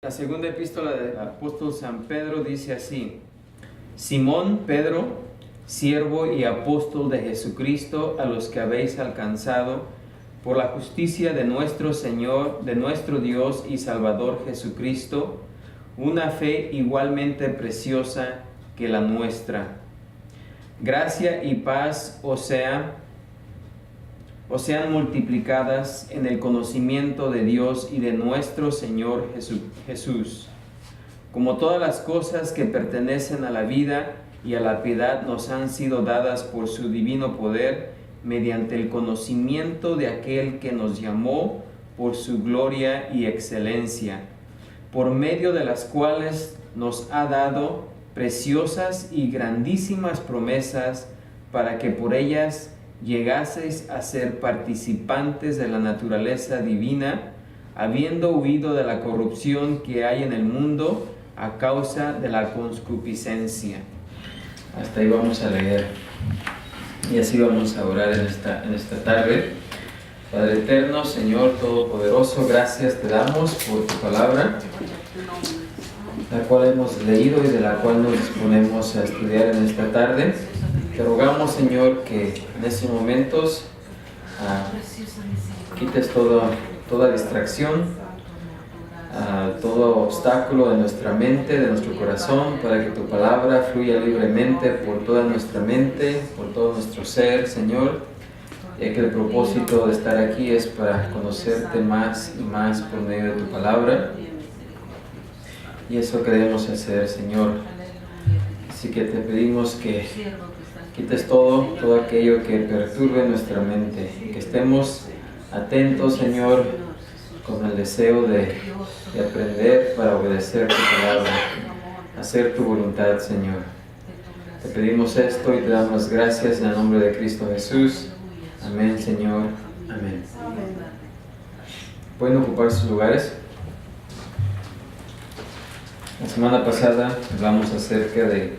La segunda epístola del apóstol San Pedro dice así: Simón Pedro, siervo y apóstol de Jesucristo, a los que habéis alcanzado por la justicia de nuestro Señor, de nuestro Dios y Salvador Jesucristo, una fe igualmente preciosa que la nuestra. Gracia y paz os sean multiplicadas en el conocimiento de Dios y de nuestro Señor Jesús. Como todas las cosas que pertenecen a la vida y a la piedad nos han sido dadas por su divino poder, mediante el conocimiento de aquel que nos llamó por su gloria y excelencia, por medio de las cuales nos ha dado preciosas y grandísimas promesas, para que por ellas llegaseis a ser participantes de la naturaleza divina, habiendo huido de la corrupción que hay en el mundo a causa de la concupiscencia. Hasta ahí vamos a leer y así vamos a orar en esta tarde. Padre eterno, Señor todopoderoso, gracias te damos por tu palabra, la cual hemos leído y de la cual nos disponemos a estudiar en esta tarde. Te rogamos, Señor, que en estos momentos quites toda distracción, todo obstáculo de nuestra mente, de nuestro corazón, para que tu palabra fluya libremente por toda nuestra mente, por todo nuestro ser, Señor, ya que el propósito de estar aquí es para conocerte más y más por medio de tu palabra, y eso queremos hacer, Señor. Así que te pedimos que quites todo aquello que perturbe nuestra mente, que estemos atentos, Señor, con el deseo de aprender para obedecer tu palabra, hacer tu voluntad, Señor. Te pedimos esto y te damos gracias en el nombre de Cristo Jesús. Amén, Señor. Amén. ¿Pueden ocupar sus lugares? La semana pasada hablamos acerca del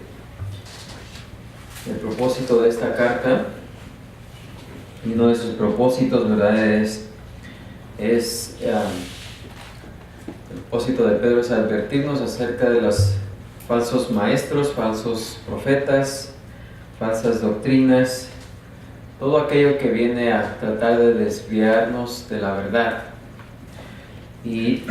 propósito de esta carta, y uno de sus propósitos, ¿verdad? El propósito de Pedro es advertirnos acerca de los falsos maestros, falsos profetas, falsas doctrinas, todo aquello que viene a tratar de desviarnos de la verdad. Y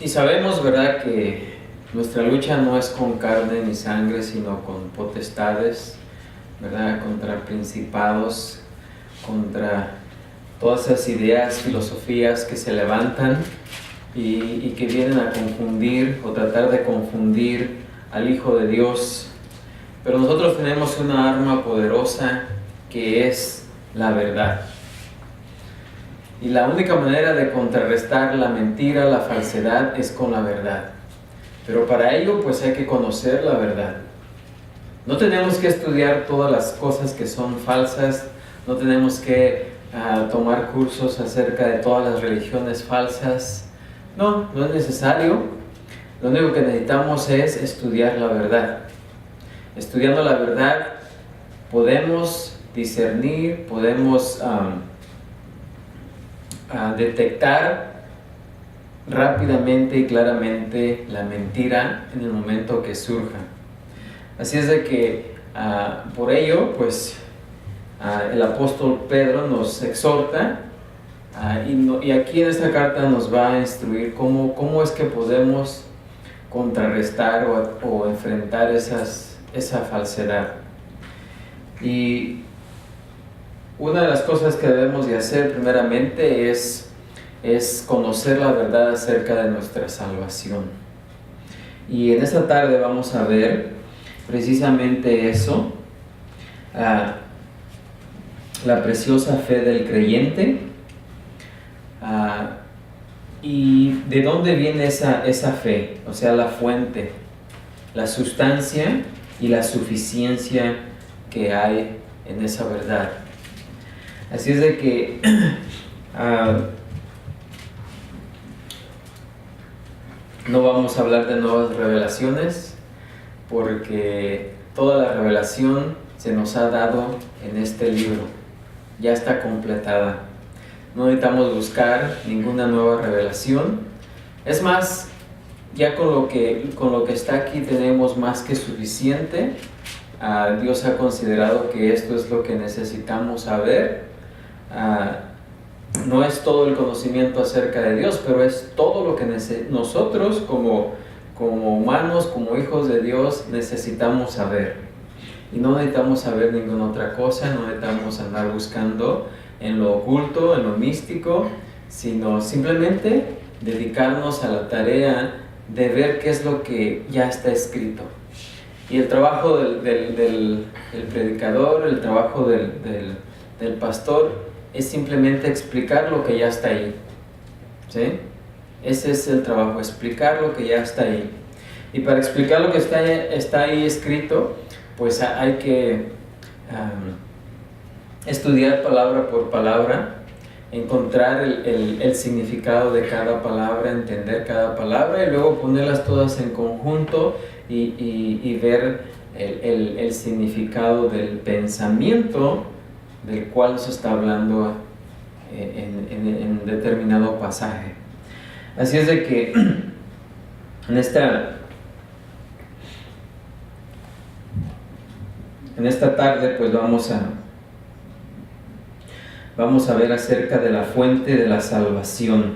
sabemos, ¿verdad?, que nuestra lucha no es con carne ni sangre, sino con potestades, ¿verdad?, contra principados, contra todas esas ideas, filosofías que se levantan y que vienen a confundir o tratar de confundir al Hijo de Dios. Pero nosotros tenemos una arma poderosa que es la verdad. Y la única manera de contrarrestar la mentira, la falsedad, es con la verdad. Pero para ello, pues hay que conocer la verdad. No tenemos que estudiar todas las cosas que son falsas, no tenemos que tomar cursos acerca de todas las religiones falsas. No es necesario. Lo único que necesitamos es estudiar la verdad. Estudiando la verdad, podemos discernir, podemos detectar rápidamente y claramente la mentira en el momento que surja. Así es de que por ello, pues el apóstol Pedro nos exhorta y aquí en esta carta nos va a instruir cómo es que podemos contrarrestar o enfrentar esa falsedad. Y una de las cosas que debemos de hacer primeramente es conocer la verdad acerca de nuestra salvación. Y en esta tarde vamos a ver precisamente eso, la preciosa fe del creyente, y de dónde viene esa fe, o sea, la fuente, la sustancia y la suficiencia que hay en esa verdad. Así es de que no vamos a hablar de nuevas revelaciones, porque toda la revelación se nos ha dado en este libro, ya está completada. no necesitamos buscar ninguna nueva revelación. Es más, ya con lo que está aquí tenemos más que suficiente. Dios ha considerado que esto es lo que necesitamos saber. No es todo el conocimiento acerca de Dios, pero es todo lo que nosotros como humanos, como hijos de Dios, necesitamos saber. Y no necesitamos saber ninguna otra cosa, no necesitamos andar buscando en lo oculto, en lo místico, sino simplemente dedicarnos a la tarea de ver qué es lo que ya está escrito. Y el trabajo del predicador, el trabajo del pastor, es simplemente explicar lo que ya está ahí. ¿Sí? Ese es el trabajo, explicar lo que ya está ahí. Y para explicar lo que está ahí escrito, pues hay que estudiar palabra por palabra, encontrar el significado de cada palabra, entender cada palabra y luego ponerlas todas en conjunto y ver el significado del pensamiento del cual se está hablando en determinado pasaje. Así es de que en esta tarde pues vamos a ver acerca de la fuente de la salvación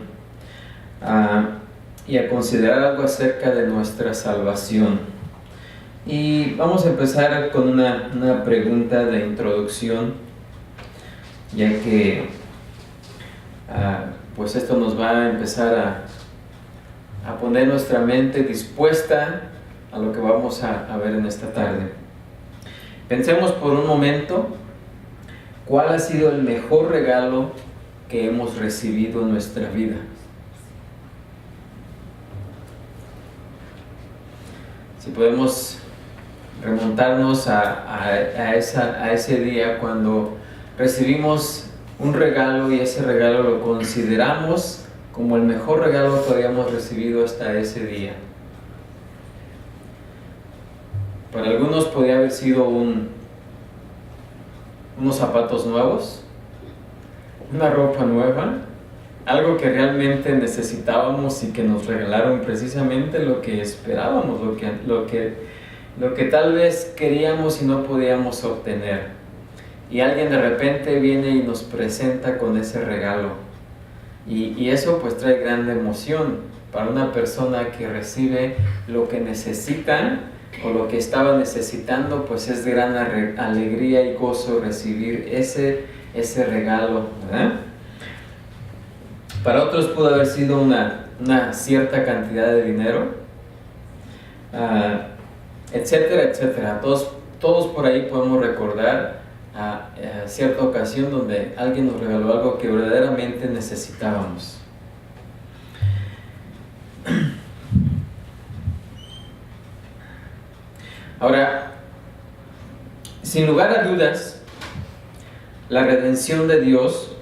y a considerar algo acerca de nuestra salvación. Y vamos a empezar con una pregunta de introducción, ya que pues esto nos va a empezar a poner nuestra mente dispuesta a lo que vamos a ver en esta tarde. Pensemos por un momento, ¿cuál ha sido el mejor regalo que hemos recibido en nuestra vida? Si podemos remontarnos a ese día cuando recibimos un regalo y ese regalo lo consideramos como el mejor regalo que habíamos recibido hasta ese día. Para algunos podría haber sido unos zapatos nuevos, una ropa nueva, algo que realmente necesitábamos y que nos regalaron precisamente lo que esperábamos, lo que tal vez queríamos y no podíamos obtener. Y alguien de repente viene y nos presenta con ese regalo. Y eso pues trae gran emoción para una persona que recibe lo que necesita o lo que estaba necesitando, pues es de gran alegría y gozo recibir ese regalo, ¿verdad? Para otros pudo haber sido una cierta cantidad de dinero, etcétera, etcétera. Todos por ahí podemos recordar a cierta ocasión donde alguien nos regaló algo que verdaderamente necesitábamos. Ahora, sin lugar a dudas, la redención de Dios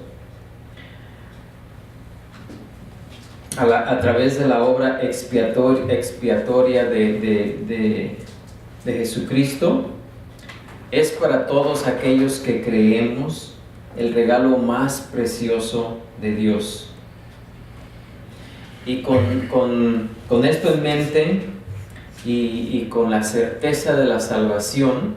a través de la obra expiatoria de Jesucristo es para todos aquellos que creemos el regalo más precioso de Dios. Y con esto en mente y con la certeza de la salvación,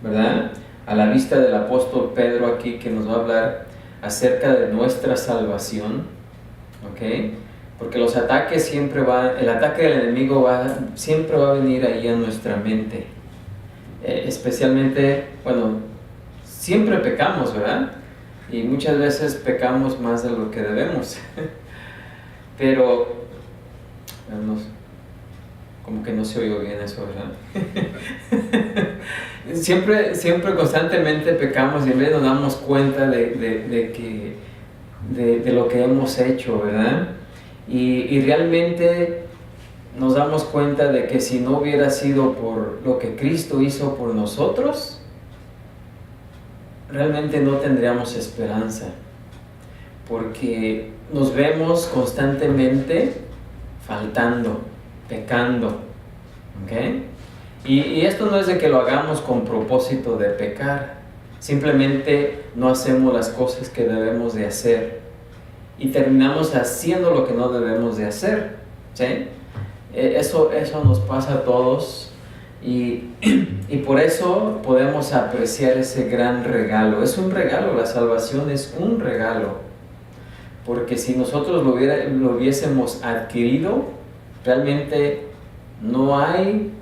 ¿verdad? A la vista del apóstol Pedro aquí que nos va a hablar acerca de nuestra salvación, ¿ok? Porque los ataques el ataque del enemigo siempre va a venir ahí a nuestra mente. Especialmente, siempre pecamos, ¿verdad? Y muchas veces pecamos más de lo que debemos. Pero, como que no se oyó bien eso, ¿verdad? siempre constantemente pecamos y en vez nos damos cuenta de lo que hemos hecho, ¿verdad? Y realmente nos damos cuenta de que si no hubiera sido por lo que Cristo hizo por nosotros, realmente no tendríamos esperanza, porque nos vemos constantemente faltando, pecando, ¿ok? Y esto no es de que lo hagamos con propósito de pecar, simplemente no hacemos las cosas que debemos de hacer. y terminamos haciendo lo que no debemos de hacer, ¿sí? Eso nos pasa a todos y por eso podemos apreciar ese gran regalo. Es un regalo, la salvación es un regalo, porque si nosotros lo hubiésemos adquirido, realmente no hay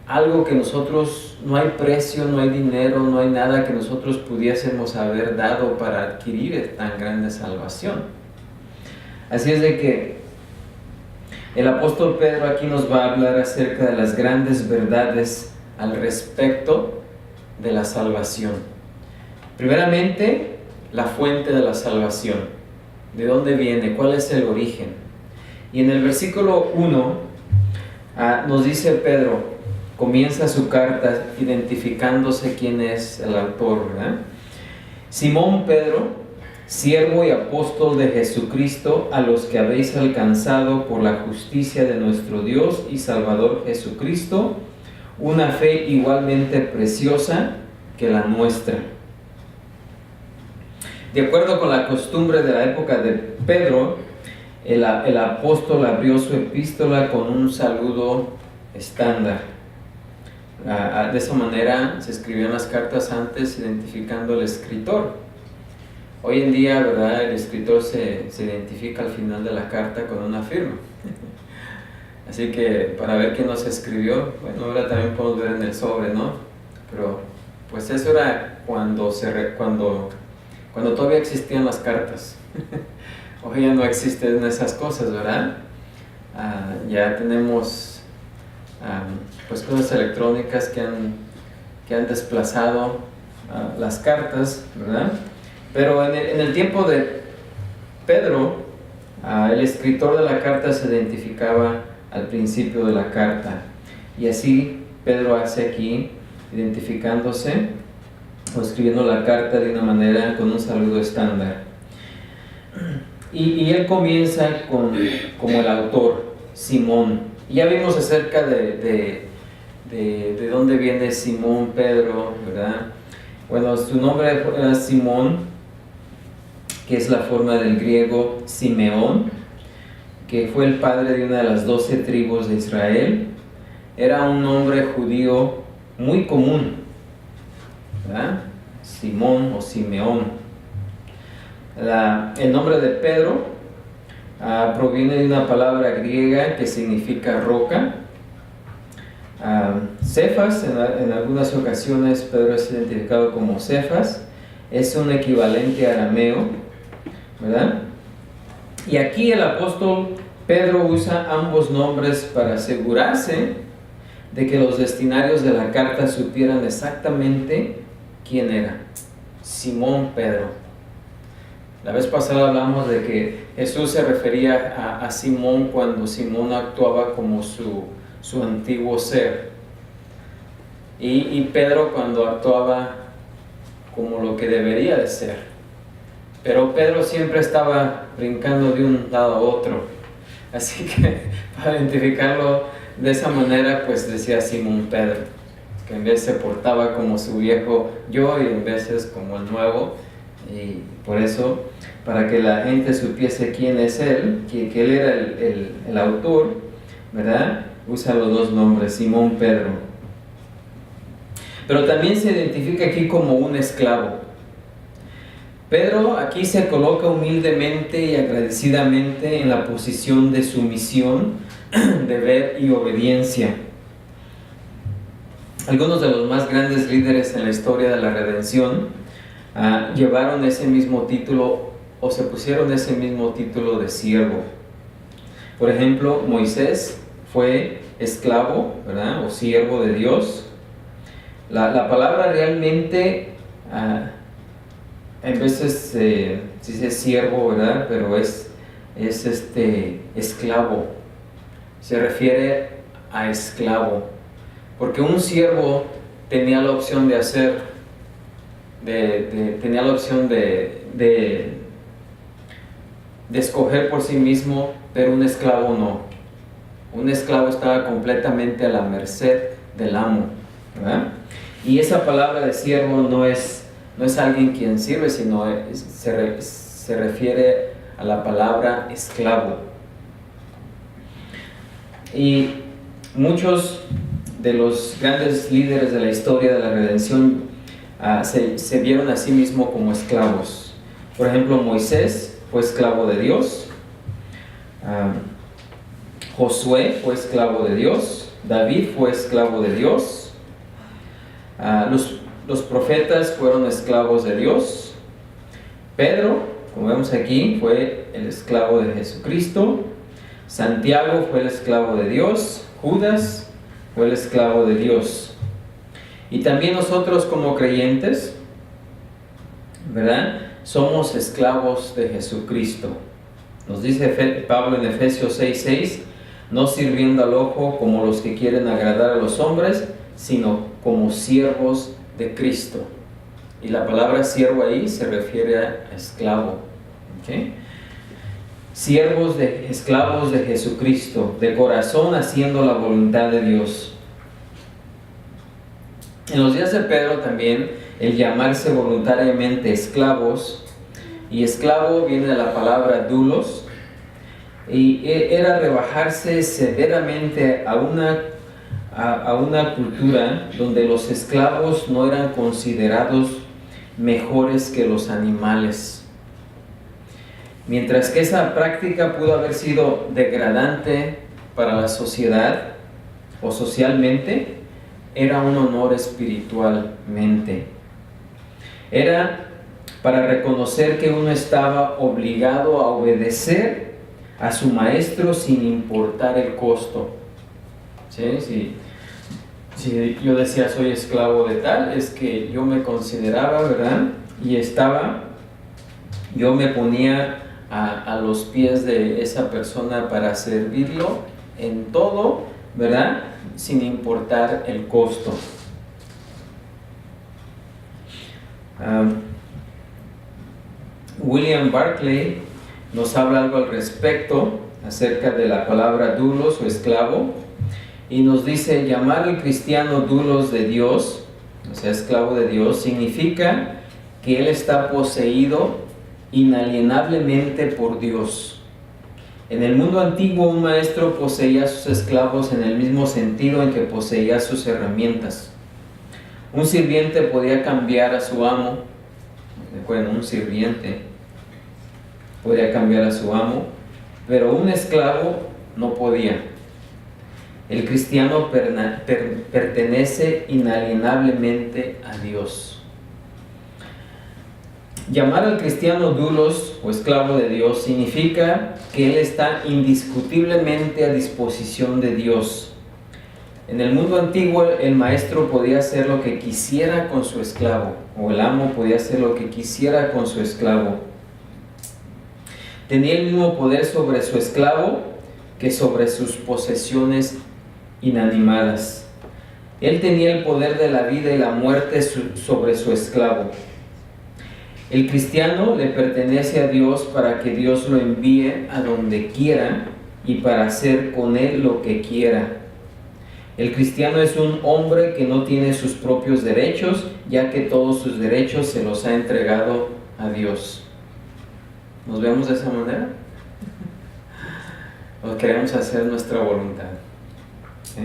algo que nosotros, no hay precio, no hay dinero, no hay nada que nosotros pudiésemos haber dado para adquirir tan grande salvación. Así es de que el apóstol Pedro aquí nos va a hablar acerca de las grandes verdades al respecto de la salvación. Primeramente, la fuente de la salvación. ¿De dónde viene? ¿Cuál es el origen? Y en el versículo 1 nos dice Pedro, comienza su carta identificándose quién es el autor, ¿verdad? Simón Pedro, siervo y apóstol de Jesucristo, a los que habéis alcanzado por la justicia de nuestro Dios y Salvador Jesucristo, una fe igualmente preciosa que la nuestra. De acuerdo con la costumbre de la época de Pedro, el apóstol abrió su epístola con un saludo estándar. De esa manera se escribían las cartas antes identificando al escritor. Hoy en día, ¿verdad?, el escritor se identifica al final de la carta con una firma. Así que para ver quién nos escribió, bueno, ahora también podemos ver en el sobre, ¿no? Pero pues eso era cuando todavía existían las cartas. Hoy ya no existen esas cosas, ¿verdad? Ya tenemos pues cosas electrónicas que han desplazado las cartas, ¿verdad? Pero en el tiempo de Pedro, el escritor de la carta se identificaba al principio de la carta, y así Pedro hace aquí, identificándose o escribiendo la carta de una manera con un saludo estándar. Y él comienza como el autor, Simón. Ya vimos acerca de dónde viene Simón Pedro, ¿verdad? Bueno, su nombre era Simón, que es la forma del griego Simeón, que fue el padre de una de las 12 tribus de Israel. Era un nombre judío muy común, ¿verdad? Simón o Simeón. El nombre de Pedro proviene de una palabra griega que significa roca. Cefas, en algunas ocasiones Pedro es identificado como Cefas, es un equivalente arameo, ¿verdad? Y aquí el apóstol Pedro usa ambos nombres para asegurarse de que los destinarios de la carta supieran exactamente quién era: Simón Pedro. La vez pasada hablamos de que Jesús se refería a Simón cuando Simón actuaba como su antiguo ser, y Pedro cuando actuaba como lo que debería de ser. Pero Pedro siempre estaba brincando de un lado a otro, así que para identificarlo de esa manera, pues decía Simón Pedro, que en vez se portaba como su viejo yo y en veces como el nuevo. Y por eso, para que la gente supiese quién es él, que él era el autor, ¿verdad?, usa los dos nombres, Simón Pedro. Pero también se identifica aquí como un esclavo. Pedro aquí se coloca humildemente y agradecidamente en la posición de sumisión, deber y obediencia. Algunos de los más grandes líderes en la historia de la redención llevaron ese mismo título o se pusieron ese mismo título de siervo. Por ejemplo, Moisés fue esclavo, ¿verdad?, o siervo de Dios. La palabra realmente en veces se dice siervo, ¿verdad?, pero es esclavo. Se refiere a esclavo, porque un siervo tenía la opción de hacer, tenía la opción de escoger por sí mismo, pero un esclavo no. Un esclavo estaba completamente a la merced del amo, ¿verdad? Y esa palabra de siervo no es alguien quien sirve, sino se refiere a la palabra esclavo. Y muchos de los grandes líderes de la historia de la redención se vieron a sí mismos como esclavos. Por ejemplo, Moisés fue esclavo de Dios. Josué fue esclavo de Dios. David fue esclavo de Dios. Los profetas fueron esclavos de Dios. Pedro, como vemos aquí, fue el esclavo de Jesucristo. Santiago fue el esclavo de Dios. Judas fue el esclavo de Dios. Y también nosotros como creyentes, ¿verdad?, somos esclavos de Jesucristo. Nos dice Pablo en Efesios 6:6, no sirviendo al ojo como los que quieren agradar a los hombres, sino como siervos de Cristo. Y la palabra siervo ahí se refiere a esclavo. ¿Okay? Esclavos de Jesucristo, de corazón haciendo la voluntad de Dios. En los días de Pedro también, el llamarse voluntariamente esclavos, y esclavo viene de la palabra doulos, y era rebajarse severamente a una cultura donde los esclavos no eran considerados mejores que los animales. Mientras que esa práctica pudo haber sido degradante para la sociedad o socialmente, era un honor espiritualmente. Era para reconocer que uno estaba obligado a obedecer a su maestro sin importar el costo. ¿Sí? Si yo decía soy esclavo de tal, es que yo me consideraba, ¿verdad? Y yo me ponía a los pies de esa persona para servirlo en todo, ¿verdad?, sin importar el costo. William Barclay nos habla algo al respecto acerca de la palabra doulos o esclavo, y nos dice: llamar al cristiano doulos de Dios, o sea, esclavo de Dios, significa que él está poseído inalienablemente por Dios. En el mundo antiguo, un maestro poseía a sus esclavos en el mismo sentido en que poseía sus herramientas. Un sirviente podía cambiar a su amo. Recuerden, un sirviente podía cambiar a su amo, pero un esclavo no podía. El cristiano pertenece inalienablemente a Dios. Llamar al cristiano doulos o esclavo de Dios significa que él está indiscutiblemente a disposición de Dios. En el mundo antiguo, el maestro podía hacer lo que quisiera con su esclavo, o el amo podía hacer lo que quisiera con su esclavo. Tenía el mismo poder sobre su esclavo que sobre sus posesiones inanimadas. Él tenía el poder de la vida y la muerte sobre su esclavo. El cristiano le pertenece a Dios para que Dios lo envíe a donde quiera y para hacer con él lo que quiera. El cristiano es un hombre que no tiene sus propios derechos, ya que todos sus derechos se los ha entregado a Dios. ¿Nos vemos de esa manera? ¿O queremos hacer nuestra voluntad? ¿Sí?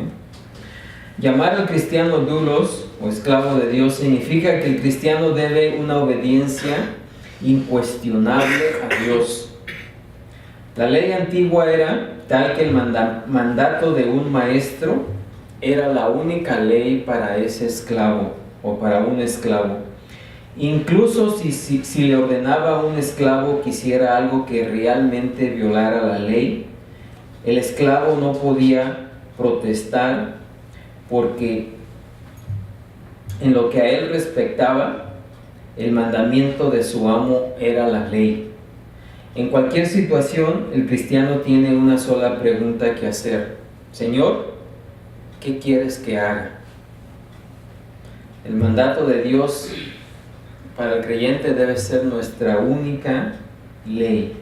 Llamar al cristiano doulos o esclavo de Dios significa que el cristiano debe una obediencia incuestionable a Dios. La ley antigua era tal que el mandato de un maestro era la única ley para ese esclavo o para un esclavo. Incluso si le ordenaba a un esclavo que hiciera algo que realmente violara la ley, el esclavo no podía protestar, porque en lo que a él respectaba, el mandamiento de su amo era la ley. En cualquier situación, el cristiano tiene una sola pregunta que hacer: Señor, ¿qué quieres que haga? El mandato de Dios para el creyente debe ser nuestra única ley.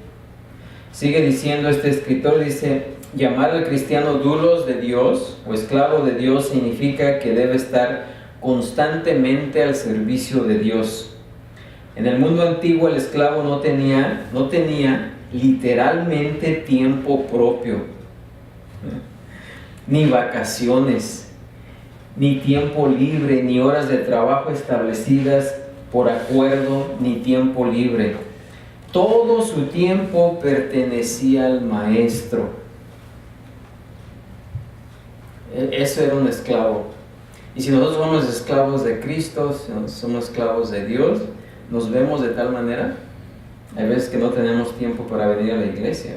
Sigue diciendo este escritor, dice: llamar al cristiano doulos de Dios o esclavo de Dios significa que debe estar constantemente al servicio de Dios. En el mundo antiguo el esclavo no tenía literalmente tiempo propio, ni vacaciones, ni tiempo libre, ni horas de trabajo establecidas por acuerdo, ni tiempo libre. Todo su tiempo pertenecía al maestro. Eso era un esclavo. Y si nosotros somos esclavos de Cristo, si somos esclavos de Dios, nos vemos de tal manera. Hay veces que no tenemos tiempo para venir a la iglesia,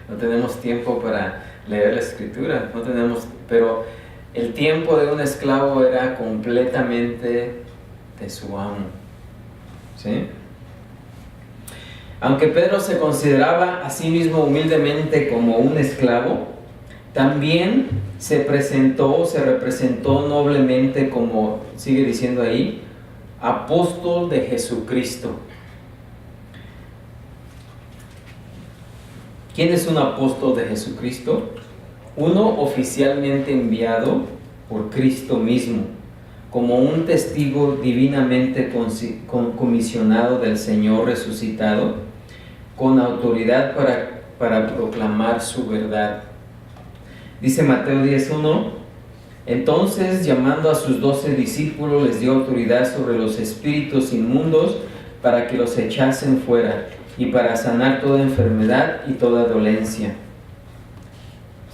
no tenemos tiempo para leer la escritura, pero el tiempo de un esclavo era completamente de su amo, ¿sí? Aunque Pedro se consideraba a sí mismo humildemente como un esclavo, también se representó noblemente como, sigue diciendo ahí, apóstol de Jesucristo. ¿Quién es un apóstol de Jesucristo? Uno oficialmente enviado por Cristo mismo, como un testigo divinamente comisionado del Señor resucitado, con autoridad para proclamar su verdad. Dice Mateo 10:1, entonces llamando a sus 12 discípulos les dio autoridad sobre los espíritus inmundos para que los echasen fuera y para sanar toda enfermedad y toda dolencia.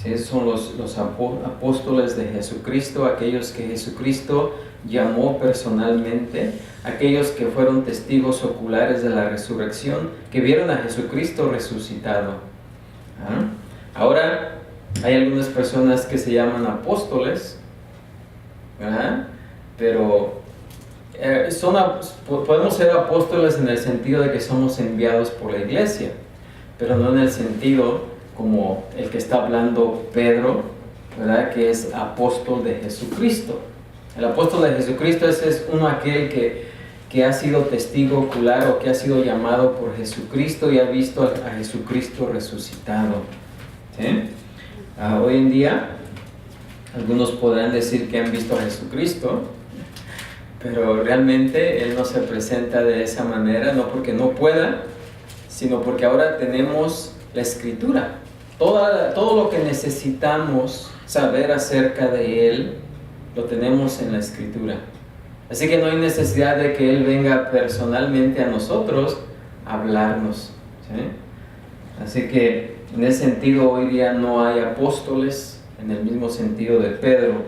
¿Sí? Esos son los apóstoles de Jesucristo, aquellos que Jesucristo llamó personalmente, aquellos que fueron testigos oculares de la resurrección, que vieron a Jesucristo resucitado. Ahora, hay algunas personas que se llaman apóstoles, pero podemos ser apóstoles en el sentido de que somos enviados por la iglesia, pero no en el sentido como el que está hablando Pedro, ¿verdad? Que es apóstol de Jesucristo. El apóstol de Jesucristo es uno aquel que ha sido testigo ocular o que ha sido llamado por Jesucristo y ha visto a Jesucristo resucitado. ¿Sí? Hoy en día, algunos podrán decir que han visto a Jesucristo, pero realmente Él no se presenta de esa manera, no porque no pueda, sino porque ahora tenemos la Escritura. Todo lo que necesitamos saber acerca de Él, lo tenemos en la Escritura. Así que no hay necesidad de que Él venga personalmente a nosotros a hablarnos, ¿sí? Así que en ese sentido hoy día no hay apóstoles en el mismo sentido de Pedro.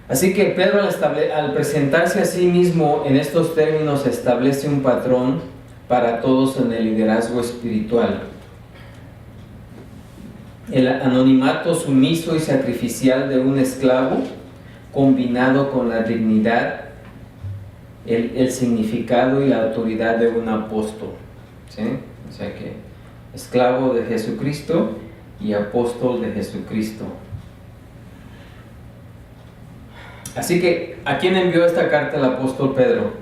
Así que Pedro al presentarse a sí mismo en estos términos establece un patrón para todos en el liderazgo espiritual. El anonimato sumiso y sacrificial de un esclavo combinado con la dignidad, el significado y la autoridad de un apóstol, ¿sí? O sea que esclavo de Jesucristo y apóstol de Jesucristo. Así que, ¿a quién envió esta carta el apóstol Pedro?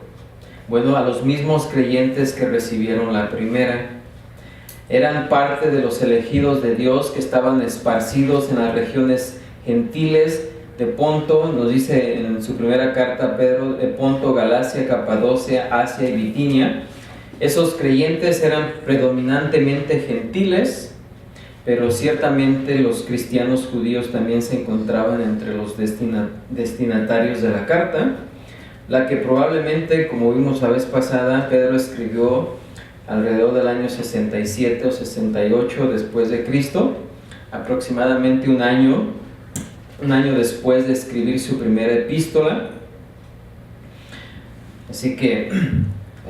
Bueno, a los mismos creyentes que recibieron la primera. Eran parte de los elegidos de Dios que estaban esparcidos en las regiones gentiles de Ponto, nos dice en su primera carta Pedro, de Ponto, Galacia, Capadocia, Asia y Bitinia. Esos creyentes eran predominantemente gentiles, pero ciertamente los cristianos judíos también se encontraban entre los destinatarios de la carta, la que probablemente, como vimos la vez pasada, Pedro escribió alrededor del año 67 o 68 después de Cristo, aproximadamente un año después de escribir su primera epístola. Así que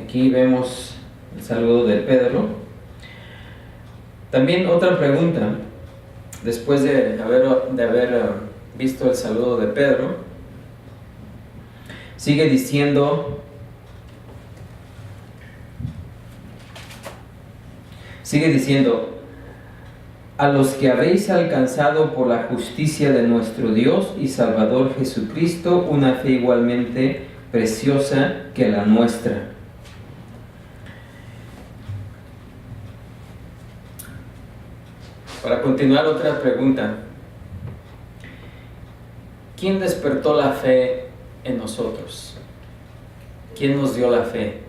aquí vemos el saludo de Pedro. También otra pregunta, después de haber visto el saludo de Pedro, sigue diciendo, a los que habéis alcanzado por la justicia de nuestro Dios y Salvador Jesucristo una fe igualmente preciosa que la nuestra. Para continuar, otra pregunta. ¿Quién despertó la fe en nosotros? ¿Quién nos dio la fe?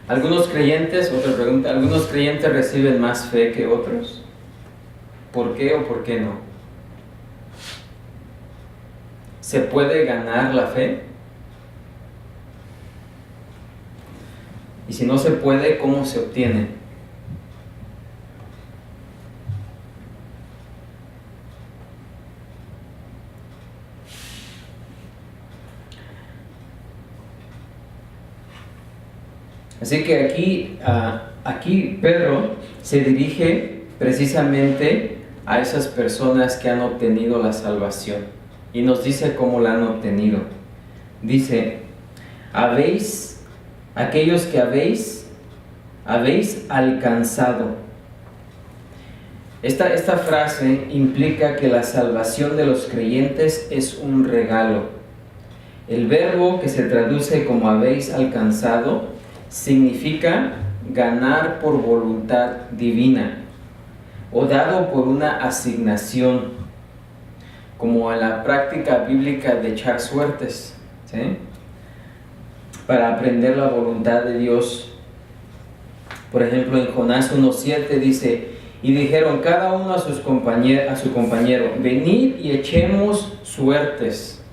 Algunos creyentes, otra pregunta, ¿algunos creyentes reciben más fe que otros? ¿Por qué o por qué no? ¿Se puede ganar la fe? Y si no se puede, ¿cómo se obtiene? Así que aquí Pedro se dirige precisamente a esas personas que han obtenido la salvación y nos dice cómo la han obtenido. Dice, aquellos que habéis alcanzado. Esta frase implica que la salvación de los creyentes es un regalo. El verbo que se traduce como habéis alcanzado significa ganar por voluntad divina o dado por una asignación, como en la práctica bíblica de echar suertes, ¿sí? Para aprender la voluntad de Dios. Por ejemplo, en Jonás 1:7 dice, y dijeron cada uno a su compañero, venid y echemos suertes,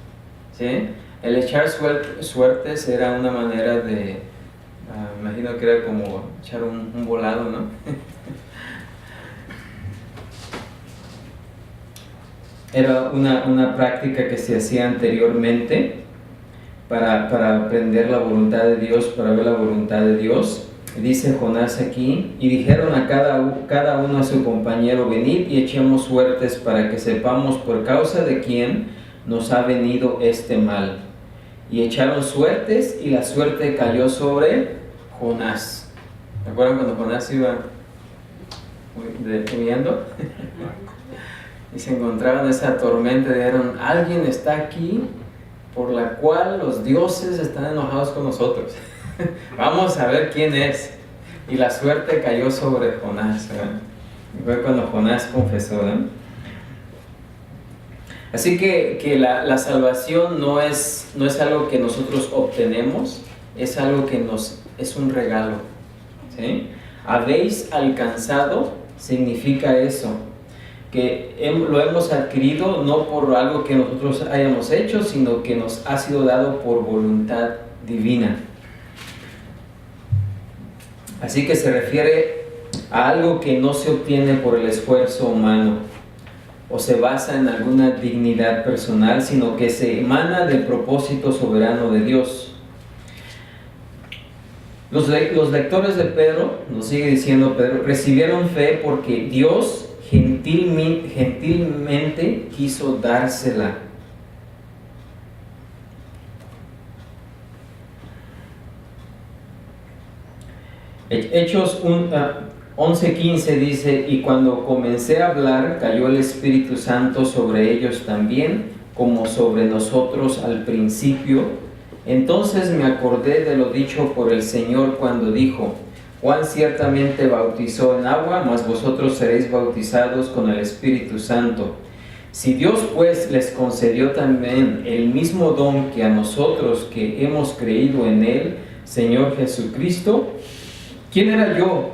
¿sí? El echar suertes era una manera de, imagino que era como echar un volado, ¿no? Era una práctica que se hacía anteriormente para aprender la voluntad de Dios, para ver la voluntad de Dios. Dice Jonás aquí, y dijeron a cada uno a su compañero, venid y echemos suertes para que sepamos por causa de quién nos ha venido este mal. Y echaron suertes y la suerte cayó sobre Jonás. ¿Se acuerdan cuando Jonás iba huyendo? Y se encontraban en esa tormenta y dijeron, alguien está aquí por la cual los dioses están enojados con nosotros. Vamos a ver quién es. Y la suerte cayó sobre Jonás, ¿verdad? Y fue cuando Jonás confesó, ¿no? Así que la salvación no es algo que nosotros obtenemos, es algo que es un regalo, ¿sí? Habéis alcanzado significa eso, que lo hemos adquirido no por algo que nosotros hayamos hecho, sino que nos ha sido dado por voluntad divina. Así que se refiere a algo que no se obtiene por el esfuerzo humano o se basa en alguna dignidad personal, sino que se emana del propósito soberano de Dios. Los lectores de Pedro, nos sigue diciendo Pedro, recibieron fe porque Dios gentilmente quiso dársela. Hechos 11:15 dice, y cuando comencé a hablar, cayó el Espíritu Santo sobre ellos también, como sobre nosotros al principio. Entonces me acordé de lo dicho por el Señor cuando dijo, Juan ciertamente bautizó en agua, mas vosotros seréis bautizados con el Espíritu Santo. Si Dios pues les concedió también el mismo don que a nosotros que hemos creído en Él, Señor Jesucristo, ¿quién era yo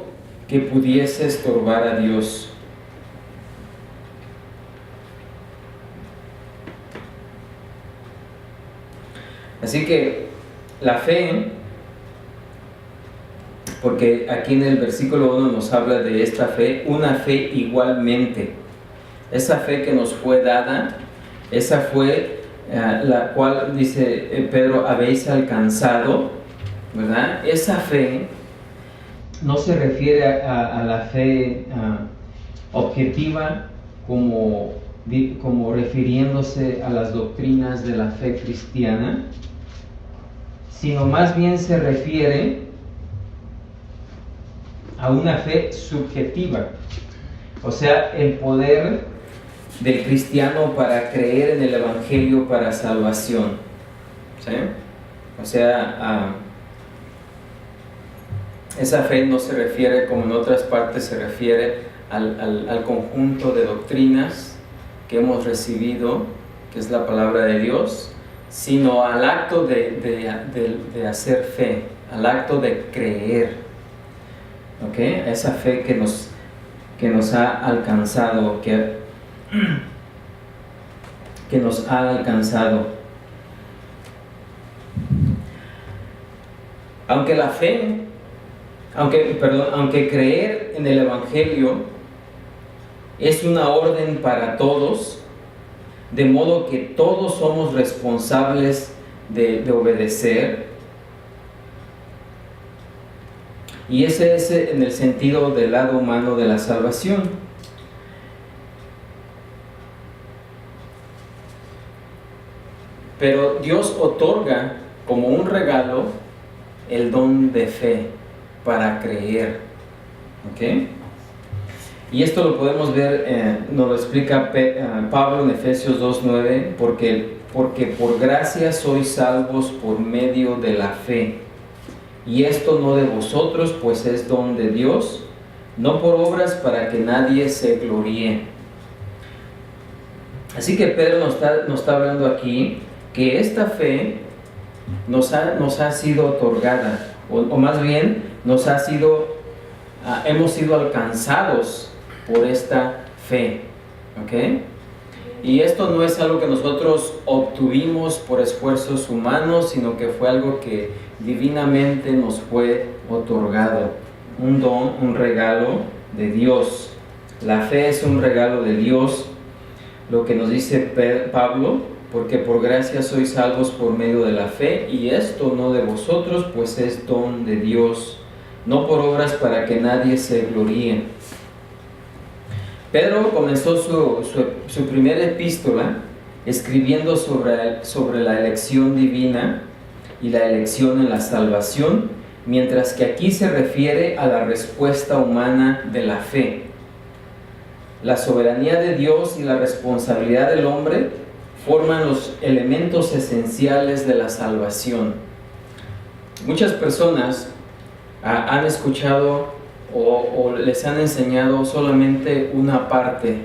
que pudiese estorbar a Dios? Así que la fe, porque aquí en el versículo 1 nos habla de esta fe, una fe igualmente. Esa fe que nos fue dada, esa fue la cual, dice Pedro, habéis alcanzado, ¿verdad? Esa fe no se refiere a la fe objetiva como refiriéndose a las doctrinas de la fe cristiana, sino más bien se refiere a una fe subjetiva, o sea, el poder del cristiano para creer en el Evangelio para salvación, ¿sí? O sea, esa fe no se refiere, como en otras partes se refiere al conjunto de doctrinas que hemos recibido, que es la palabra de Dios, sino al acto de hacer fe, al acto de creer, ¿ok? Esa fe que nos ha alcanzado, que nos ha alcanzado. Aunque creer en el Evangelio es una orden para todos, de modo que todos somos responsables de obedecer, y ese es en el sentido del lado humano de la salvación. Pero Dios otorga como un regalo el don de fe para creer, ¿ok? Y esto lo podemos ver, nos lo explica Pablo en Efesios 2:9, porque por gracia sois salvos por medio de la fe. Y esto no de vosotros, pues es don de Dios, no por obras para que nadie se gloríe. Así que Pedro nos está hablando aquí que esta fe nos ha sido otorgada, o más bien hemos sido alcanzados por esta fe, ¿ok? Y esto no es algo que nosotros obtuvimos por esfuerzos humanos, sino que fue algo que divinamente nos fue otorgado, un don, un regalo de Dios. La fe es un regalo de Dios, lo que nos dice Pablo, porque por gracia sois salvos por medio de la fe, y esto no de vosotros, pues es don de Dios, no por obras para que nadie se gloríe. Pedro comenzó su primera epístola escribiendo sobre la elección divina y la elección en la salvación, mientras que aquí se refiere a la respuesta humana de la fe. La soberanía de Dios y la responsabilidad del hombre forman los elementos esenciales de la salvación. Muchas personas han escuchado o les han enseñado solamente una parte,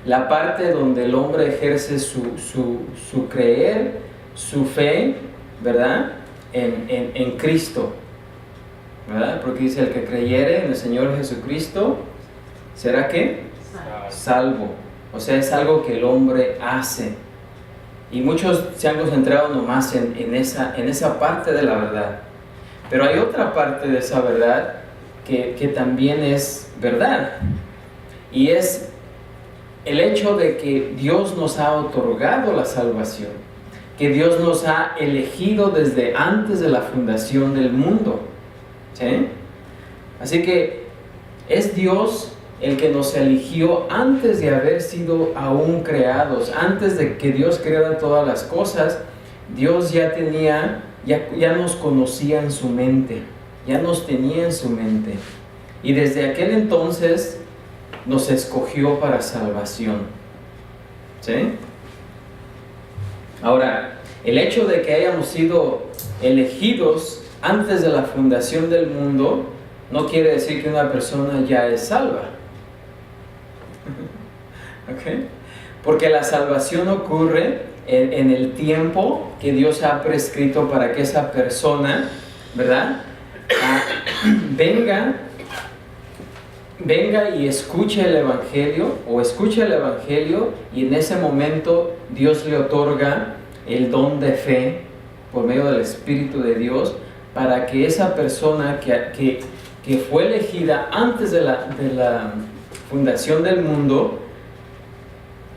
la parte donde el hombre ejerce su creer, su fe, ¿verdad? En Cristo, ¿verdad? Porque dice: el que creyere en el Señor Jesucristo, ¿será qué? Salvo. O sea, es algo que el hombre hace. Y muchos se han concentrado nomás en esa parte de la verdad. Pero hay otra parte de esa verdad que también es verdad. Y es el hecho de que Dios nos ha otorgado la salvación, que Dios nos ha elegido desde antes de la fundación del mundo, ¿sí? Así que es Dios el que nos eligió antes de haber sido aún creados, antes de que Dios creara todas las cosas. Dios ya nos conocía en su mente, ya nos tenía en su mente, y desde aquel entonces nos escogió para salvación, ¿sí? Ahora, el hecho de que hayamos sido elegidos antes de la fundación del mundo no quiere decir que una persona ya es salva. ¿Okay? Porque la salvación ocurre en el tiempo que Dios ha prescrito para que esa persona, ¿verdad? Venga y escuche el Evangelio, y en ese momento Dios le otorga el don de fe por medio del Espíritu de Dios, para que esa persona que fue elegida antes de la fundación del mundo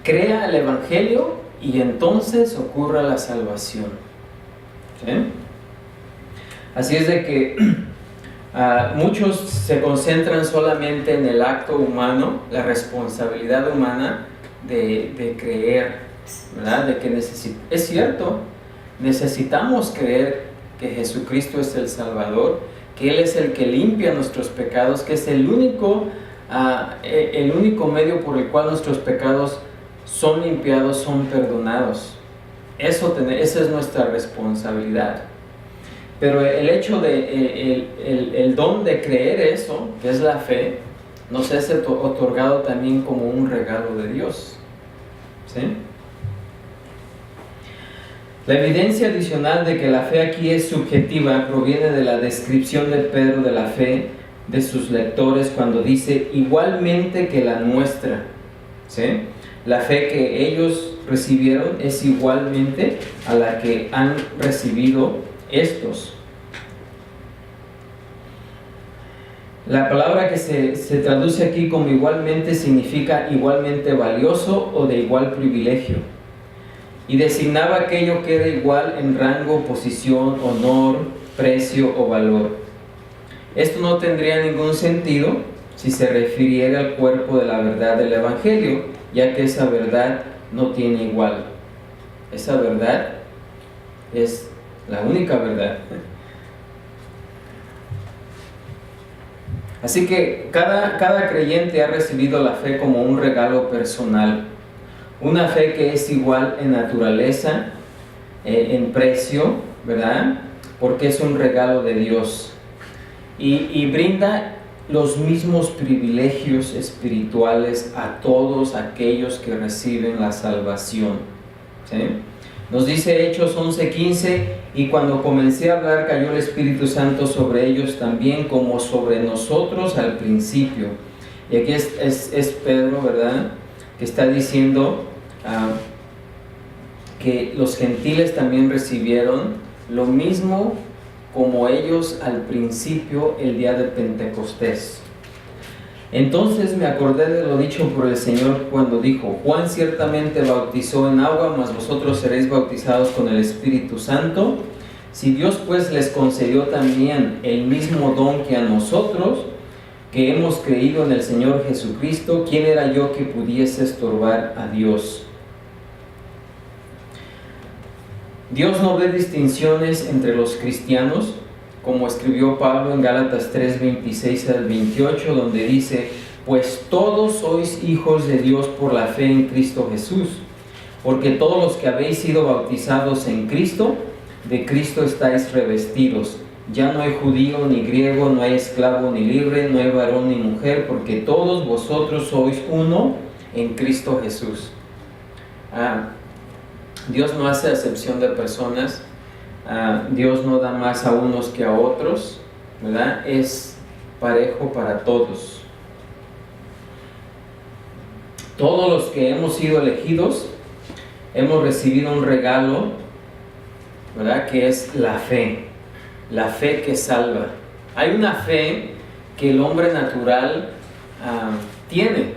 crea el Evangelio, y entonces ocurra la salvación, ¿sí? Así es de que muchos se concentran solamente en el acto humano, la responsabilidad humana de creer, ¿verdad? De que es cierto, necesitamos creer que Jesucristo es el Salvador, que Él es el que limpia nuestros pecados, que es el único medio por el cual nuestros pecados son limpiados, son perdonados. Esa es nuestra responsabilidad. Pero el hecho el don de creer eso, que es la fe, nos es otorgado también como un regalo de Dios, ¿sí? La evidencia adicional de que la fe aquí es subjetiva proviene de la descripción de Pedro de la fe de sus lectores cuando dice igualmente que la nuestra, ¿sí? La fe que ellos recibieron es igualmente a la que han recibido estos. La palabra que se traduce aquí como igualmente significa igualmente valioso o de igual privilegio, y designaba aquello que era igual en rango, posición, honor, precio o valor. Esto no tendría ningún sentido si se refiriera al cuerpo de la verdad del Evangelio, ya que esa verdad no tiene igual. Esa verdad es la única verdad. Así que cada creyente ha recibido la fe como un regalo personal, una fe que es igual en naturaleza, en precio, ¿verdad? Porque es un regalo de Dios y brinda los mismos privilegios espirituales a todos aquellos que reciben la salvación, ¿sí? Nos dice Hechos 11:15, y cuando comencé a hablar cayó el Espíritu Santo sobre ellos también como sobre nosotros al principio. Y aquí es Pedro, ¿verdad?, que está diciendo que los gentiles también recibieron lo mismo como ellos al principio el día de Pentecostés. Entonces me acordé de lo dicho por el Señor cuando dijo: Juan ciertamente bautizó en agua, mas vosotros seréis bautizados con el Espíritu Santo. Si Dios pues les concedió también el mismo don que a nosotros, que hemos creído en el Señor Jesucristo, ¿quién era yo que pudiese estorbar a Dios? Dios no ve distinciones entre los cristianos, como escribió Pablo en Gálatas 3:26 al 28, donde dice: pues todos sois hijos de Dios por la fe en Cristo Jesús, porque todos los que habéis sido bautizados en Cristo, de Cristo estáis revestidos. Ya no hay judío ni griego, no hay esclavo ni libre, no hay varón ni mujer, porque todos vosotros sois uno en Cristo Jesús. Dios no hace acepción de personas. Dios no da más a unos que a otros, ¿verdad? Es parejo para todos. Todos los que hemos sido elegidos hemos recibido un regalo, ¿verdad?, que es la fe que salva. Hay una fe que el hombre natural tiene,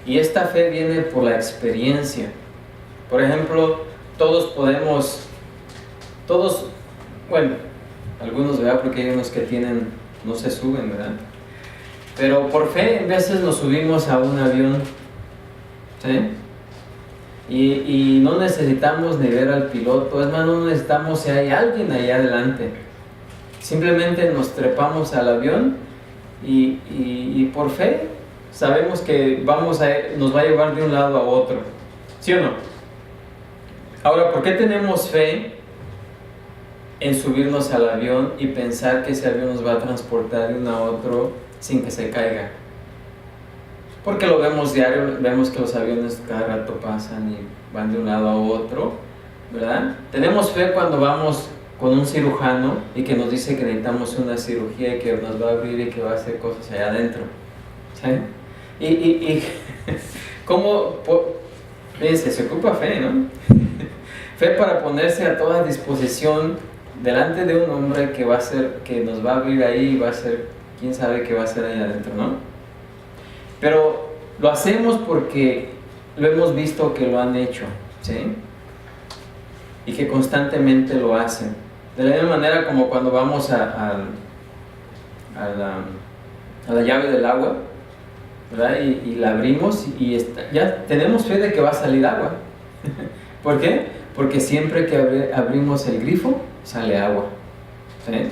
y esta fe viene por la experiencia. Por ejemplo, bueno, algunos, ¿verdad?, porque hay unos que no se suben, ¿verdad? Pero por fe, a veces nos subimos a un avión, ¿sí? Y no necesitamos ni ver al piloto, es más, no necesitamos si hay alguien ahí adelante. Simplemente nos trepamos al avión y por fe sabemos que nos va a llevar de un lado a otro, ¿sí o no? Ahora, ¿por qué tenemos fe en subirnos al avión y pensar que ese avión nos va a transportar de uno a otro sin que se caiga? Porque lo vemos diario, vemos que los aviones cada rato pasan y van de un lado a otro, ¿verdad? Tenemos fe cuando vamos con un cirujano y que nos dice que necesitamos una cirugía y que nos va a abrir y que va a hacer cosas allá adentro, ¿sí? Y ¿cómo? Fíjense, se ocupa fe, ¿no? Fe para ponerse a toda disposición delante de un hombre que nos va a abrir ahí y va a hacer, quién sabe qué va a hacer ahí adentro, ¿no? Pero lo hacemos porque lo hemos visto que lo han hecho, ¿sí? Y que constantemente lo hacen. De la misma manera como cuando vamos a la llave del agua, ¿verdad? Y la abrimos y ya tenemos fe de que va a salir agua. ¿Por qué? Porque siempre que abrimos el grifo, sale agua, ¿sí?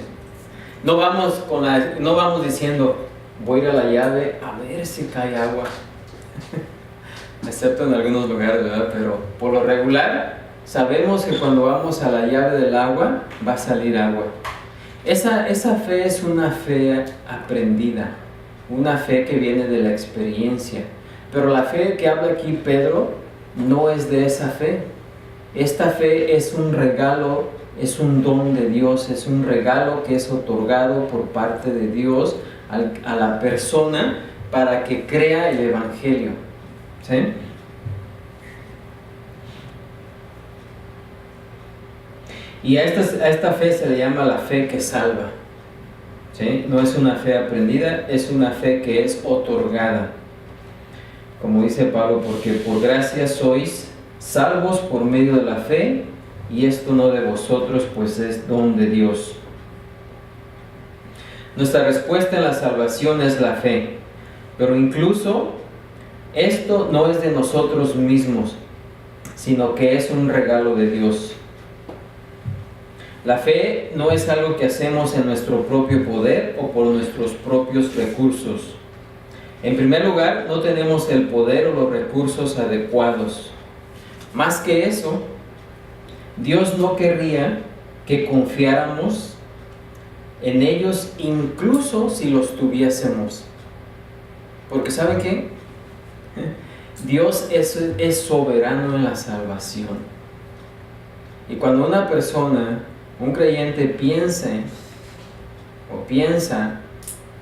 No vamos diciendo: voy a ir a la llave a ver si cae agua. Excepto en algunos lugares, ¿verdad? Pero por lo regular sabemos que cuando vamos a la llave del agua va a salir agua. Esa fe es una fe aprendida, una fe que viene de la experiencia. Pero la fe que habla aquí Pedro no es de esa fe. Esta fe es un regalo, es un don de Dios, es un regalo que es otorgado por parte de Dios a la persona para que crea el Evangelio. ¿Sí? Y a esta fe se le llama la fe que salva. ¿Sí? No es una fe aprendida, es una fe que es otorgada. Como dice Pablo, porque por gracia sois salvos por medio de la fe, y esto no de vosotros, pues es don de Dios. Nuestra respuesta en la salvación es la fe, pero incluso esto no es de nosotros mismos, sino que es un regalo de Dios. La fe no es algo que hacemos en nuestro propio poder o por nuestros propios recursos. En primer lugar, no tenemos el poder o los recursos adecuados. Más que eso, Dios no querría que confiáramos en ellos incluso si los tuviésemos. Porque ¿saben qué? Dios es soberano en la salvación. Y cuando una persona, un creyente piensa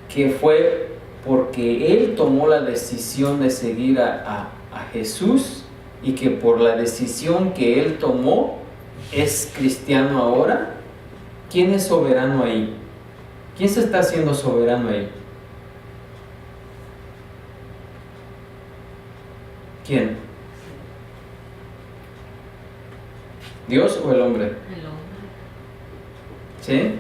que fue porque él tomó la decisión de seguir a Jesús y que por la decisión que él tomó es cristiano ahora, ¿quién es soberano ahí? ¿Quién se está haciendo soberano ahí? ¿Quién? ¿Dios o el hombre? El hombre. ¿Sí?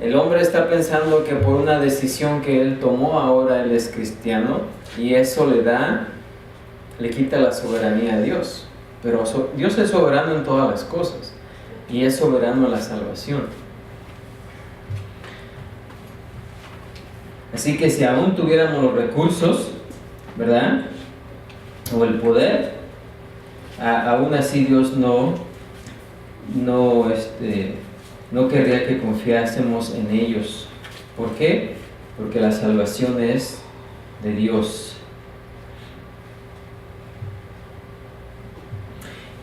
El hombre está pensando que por una decisión que él tomó ahora él es cristiano, y eso le quita la soberanía a Dios. Pero Dios es soberano en todas las cosas y es soberano en la salvación. Así que si aún tuviéramos los recursos, ¿verdad?, o el poder, aún así Dios no querría que confiásemos en ellos. ¿Por qué? Porque la salvación es de Dios.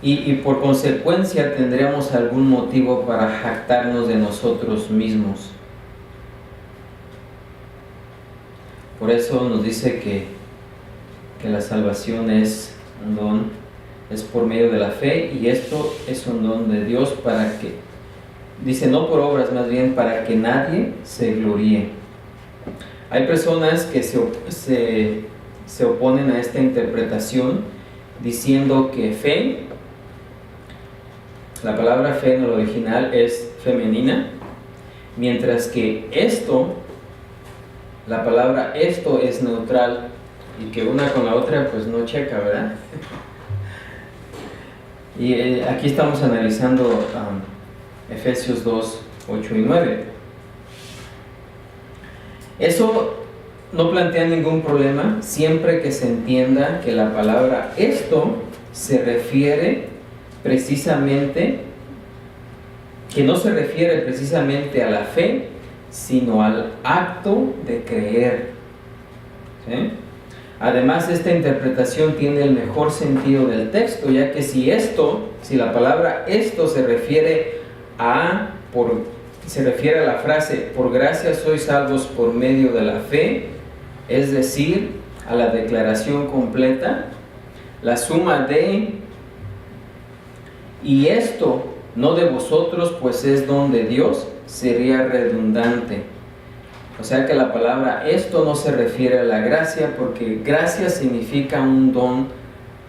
Y por consecuencia tendríamos algún motivo para jactarnos de nosotros mismos. Por eso nos dice que la salvación es un don, es por medio de la fe, y esto es un don de Dios para que, dice, no por obras, más bien para que nadie se gloríe. Hay personas que se oponen a esta interpretación diciendo que fe, la palabra fe en el original es femenina, mientras que esto, la palabra esto es neutral, y que una con la otra pues no checa, ¿verdad? Y aquí estamos analizando Efesios 2, 8 y 9. Eso no plantea ningún problema siempre que se entienda que la palabra esto se refiere precisamente, que no se refiere precisamente a la fe, sino al acto de creer. ¿Sí? Además, esta interpretación tiene el mejor sentido del texto, ya que si la palabra esto se refiere a la frase por gracia sois salvos por medio de la fe, es decir, a la declaración completa, la suma de y esto no de vosotros, pues es don de Dios, sería redundante. O sea que la palabra esto no se refiere a la gracia, porque gracia significa un don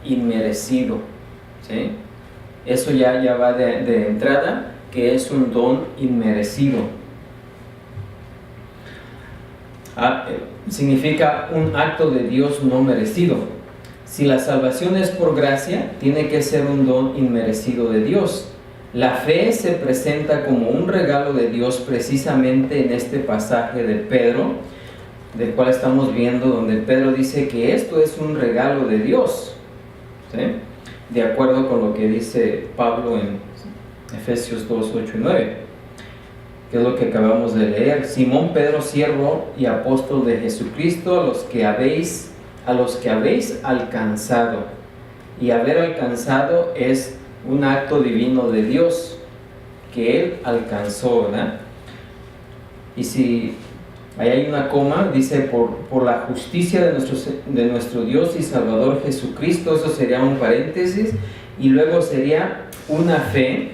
inmerecido. ¿Sí? Eso ya va de entrada, que es un don inmerecido. Significa un acto de Dios no merecido. Si la salvación es por gracia, tiene que ser un don inmerecido de Dios. La fe se presenta como un regalo de Dios precisamente en este pasaje de Pedro, del cual estamos viendo, donde Pedro dice que esto es un regalo de Dios. ¿Sí? De acuerdo con lo que dice Pablo en Efesios 2, 8 y 9, que es lo que acabamos de leer. Simón Pedro, siervo y apóstol de Jesucristo, a los que habéis alcanzado. Y haber alcanzado es un acto divino de Dios que Él alcanzó, ¿verdad? Y si ahí hay una coma, dice por la justicia de nuestro Dios y Salvador Jesucristo, eso sería un paréntesis, y luego sería una fe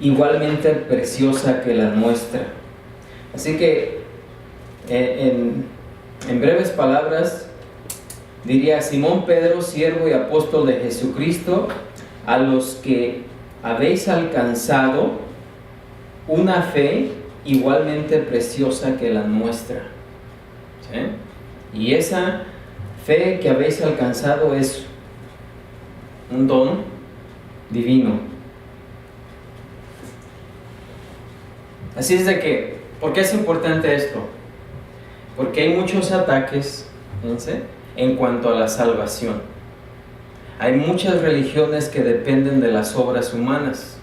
igualmente preciosa que la nuestra. Así que en breves palabras diría: Simón Pedro, siervo y apóstol de Jesucristo, a los que habéis alcanzado una fe igualmente preciosa que la nuestra. ¿Sí? Y esa fe que habéis alcanzado es un don divino. Así es de que, ¿por qué es importante esto? Porque hay muchos ataques, fíjense, en cuanto a la salvación. Hay muchas religiones que dependen de las obras humanas.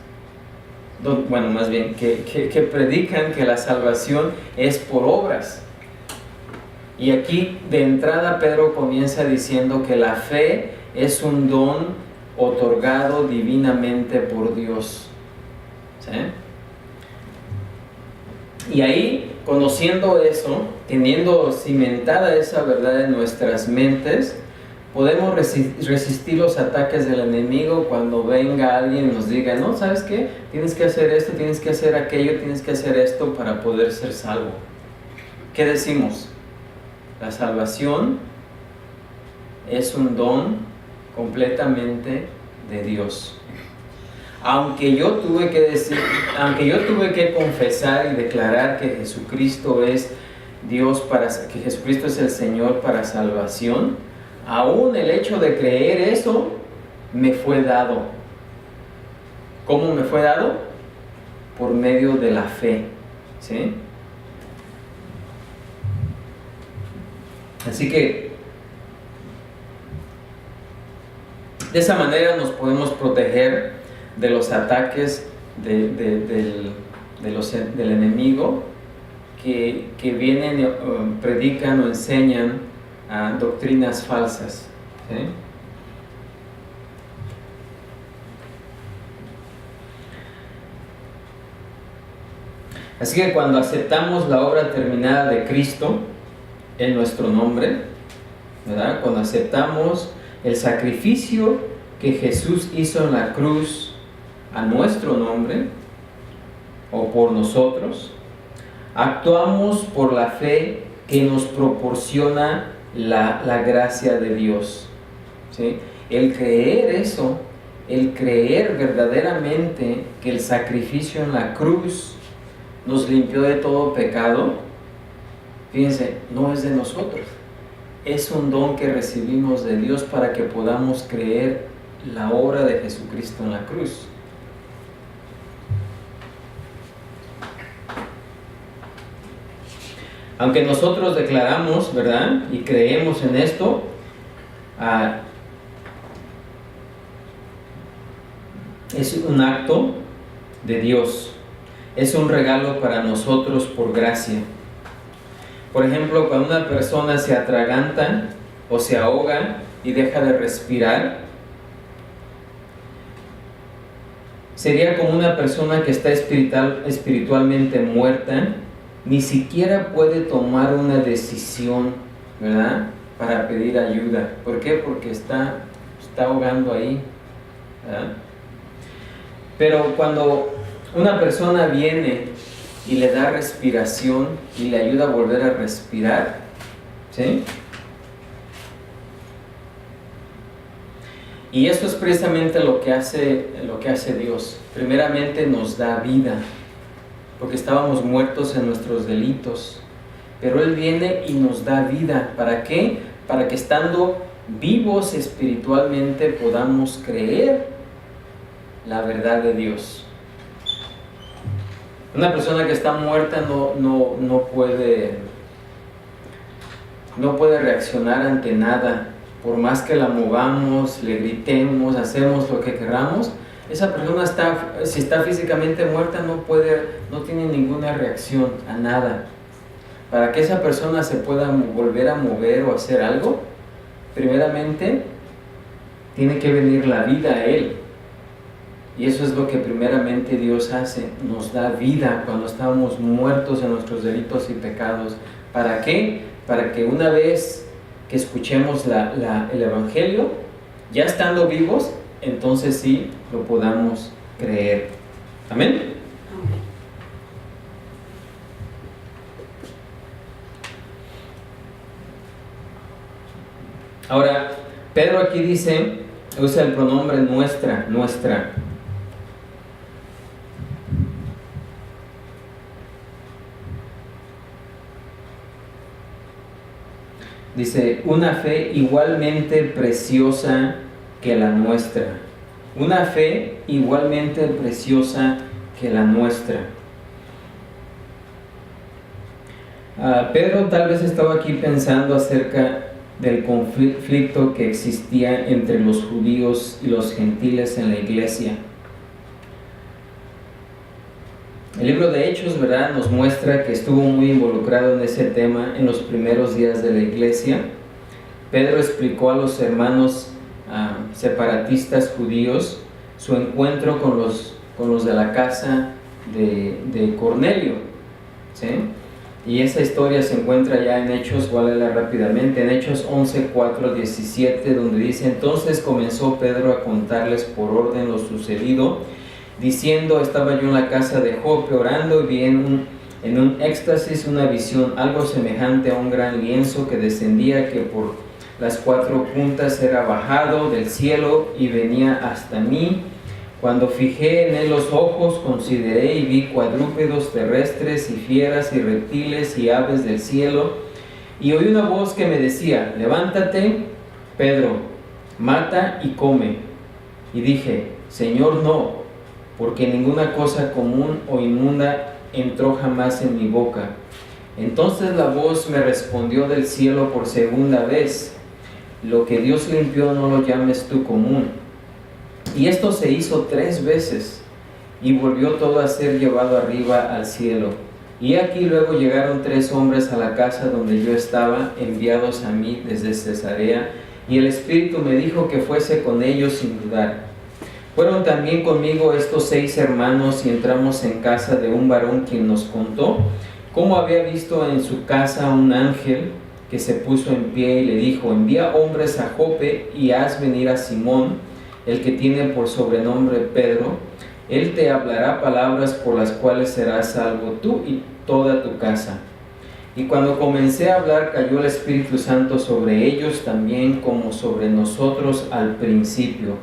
Bueno, más bien, que predican que la salvación es por obras. Y aquí de entrada Pedro comienza diciendo que la fe es un don otorgado divinamente por Dios. ¿Sí? Y ahí, conociendo eso, teniendo cimentada esa verdad en nuestras mentes, podemos resistir los ataques del enemigo cuando venga alguien y nos diga: no, ¿sabes qué? Tienes que hacer esto, tienes que hacer aquello, tienes que hacer esto para poder ser salvo. ¿Qué decimos? La salvación es un don completamente de Dios. Aunque yo tuve que confesar y declarar que Jesucristo es Dios, que Jesucristo es el Señor para salvación, aún el hecho de creer eso me fue dado. ¿Cómo me fue dado? Por medio de la fe. ¿Sí? Así que de esa manera nos podemos proteger de los ataques del enemigo que vienen, predican o enseñan doctrinas falsas. ¿Sí? Así que cuando aceptamos la obra terminada de Cristo en nuestro nombre, ¿verdad? Cuando aceptamos el sacrificio que Jesús hizo en la cruz a nuestro nombre o por nosotros, actuamos por la fe que nos proporciona la gracia de Dios. ¿Sí? El creer eso, el creer verdaderamente que el sacrificio en la cruz nos limpió de todo pecado, fíjense, no es de nosotros, es un don que recibimos de Dios para que podamos creer la obra de Jesucristo en la cruz. Aunque nosotros declaramos, ¿verdad?, y creemos en esto, es un acto de Dios, es un regalo para nosotros por gracia. Por ejemplo, cuando una persona se atraganta o se ahoga y deja de respirar, sería como una persona que está espiritualmente muerta, ni siquiera puede tomar una decisión, ¿verdad?, para pedir ayuda. ¿Por qué? Porque está ahogando ahí, ¿verdad? Pero cuando una persona viene y le da respiración y le ayuda a volver a respirar, ¿sí? Y eso es precisamente lo que hace Dios. Primeramente nos da vida, porque estábamos muertos en nuestros delitos, pero Él viene y nos da vida. ¿Para qué? Para que estando vivos espiritualmente podamos creer la verdad de Dios. Una persona que está muerta no puede reaccionar ante nada. Por más que la movamos, le gritemos, hacemos lo que queramos, esa persona si está físicamente muerta no tiene ninguna reacción a nada. Para que esa persona se pueda volver a mover o hacer algo, primeramente tiene que venir la vida a él. Y eso es lo que primeramente Dios hace, nos da vida cuando estábamos muertos en nuestros delitos y pecados. ¿Para qué? Para que una vez que escuchemos el Evangelio, ya estando vivos, entonces sí lo podamos creer. Amén. Ahora, Pedro aquí dice, usa el pronombre nuestra. Dice, una fe igualmente preciosa que la nuestra. Una fe igualmente preciosa que la nuestra. Pedro tal vez estaba aquí pensando acerca del conflicto que existía entre los judíos y los gentiles en la iglesia. El libro de Hechos, ¿verdad?, nos muestra que estuvo muy involucrado en ese tema en los primeros días de la iglesia. Pedro explicó a los hermanos separatistas judíos su encuentro con los de la casa de Cornelio, ¿sí? Y esa historia se encuentra ya en Hechos, voy a leerla rápidamente, en Hechos 11, 4, 17, donde dice: entonces comenzó Pedro a contarles por orden lo sucedido, diciendo: estaba yo en la casa de Jope orando y vi en un éxtasis una visión, algo semejante a un gran lienzo que descendía, que por las 4 puntas era bajado del cielo y venía hasta mí. Cuando fijé en él los ojos, consideré y vi cuadrúpedos terrestres y fieras y reptiles y aves del cielo, y oí una voz que me decía: levántate, Pedro, mata y come. Y dije: Señor, no, porque ninguna cosa común o inmunda entró jamás en mi boca. Entonces la voz me respondió del cielo por segunda vez: lo que Dios limpió no lo llames tú común. Y esto se hizo 3 veces, y volvió todo a ser llevado arriba al cielo. Y aquí luego llegaron 3 hombres a la casa donde yo estaba, enviados a mí desde Cesarea, y el Espíritu me dijo que fuese con ellos sin dudar. Fueron también conmigo estos 6 hermanos, y entramos en casa de un varón quien nos contó cómo había visto en su casa un ángel que se puso en pie y le dijo: envía hombres a Jope y haz venir a Simón, el que tiene por sobrenombre Pedro. Él te hablará palabras por las cuales serás salvo tú y toda tu casa. Y cuando comencé a hablar, cayó el Espíritu Santo sobre ellos también, como sobre nosotros al principio.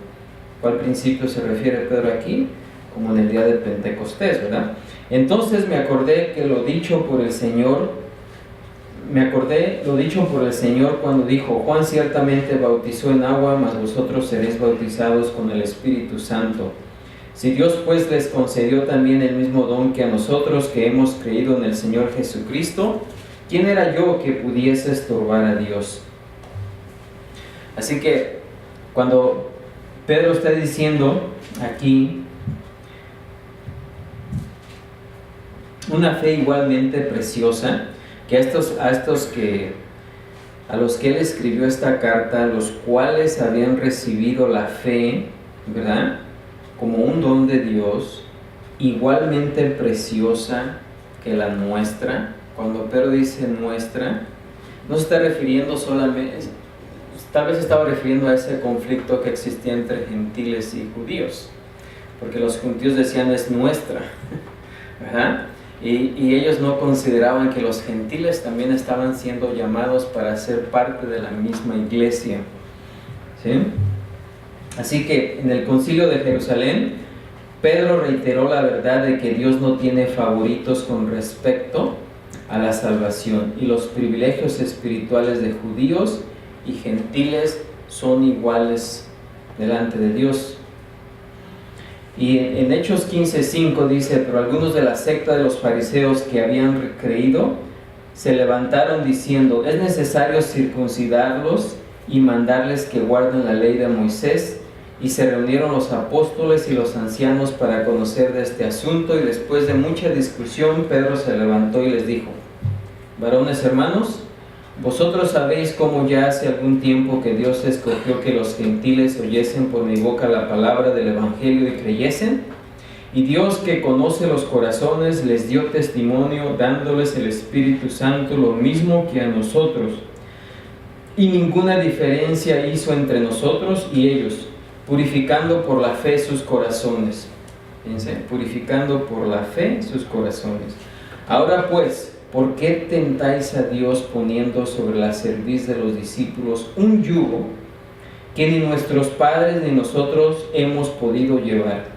¿Cuál principio se refiere Pedro aquí? Como en el día de Pentecostés, ¿verdad? Entonces me acordé lo dicho por el Señor cuando dijo: Juan ciertamente bautizó en agua, mas vosotros seréis bautizados con el Espíritu Santo. Si Dios pues les concedió también el mismo don que a nosotros, que hemos creído en el Señor Jesucristo, ¿quién era yo que pudiese estorbar a Dios? Así que cuando Pedro está diciendo aquí una fe igualmente preciosa, que a los que él escribió esta carta, los cuales habían recibido la fe, ¿verdad?, como un don de Dios, igualmente preciosa que la nuestra. Cuando Pedro dice nuestra, no se está refiriendo solamente, tal vez estaba refiriendo a ese conflicto que existía entre gentiles y judíos, porque los judíos decían: es nuestra, ¿verdad? Y ellos no consideraban que los gentiles también estaban siendo llamados para ser parte de la misma iglesia, ¿sí? Así que en el Concilio de Jerusalén, Pedro reiteró la verdad de que Dios no tiene favoritos con respecto a la salvación, y los privilegios espirituales de judíos y gentiles son iguales delante de Dios. Y en Hechos 15:5 dice: pero algunos de la secta de los fariseos que habían creído se levantaron diciendo: es necesario circuncidarlos y mandarles que guarden la ley de Moisés. Y se reunieron los apóstoles y los ancianos para conocer de este asunto, y después de mucha discusión Pedro se levantó y les dijo: varones hermanos, Vosotros sabéis cómo ya hace algún tiempo que Dios escogió que los gentiles oyesen por mi boca la palabra del Evangelio y creyesen. Y Dios, que conoce los corazones, les dio testimonio dándoles el Espíritu Santo, lo mismo que a nosotros. Y ninguna diferencia hizo entre nosotros y ellos, purificando por la fe sus corazones. Fíjense, purificando por la fe sus corazones. Ahora pues, ¿por qué tentáis a Dios poniendo sobre la cerviz de los discípulos un yugo que ni nuestros padres ni nosotros hemos podido llevar?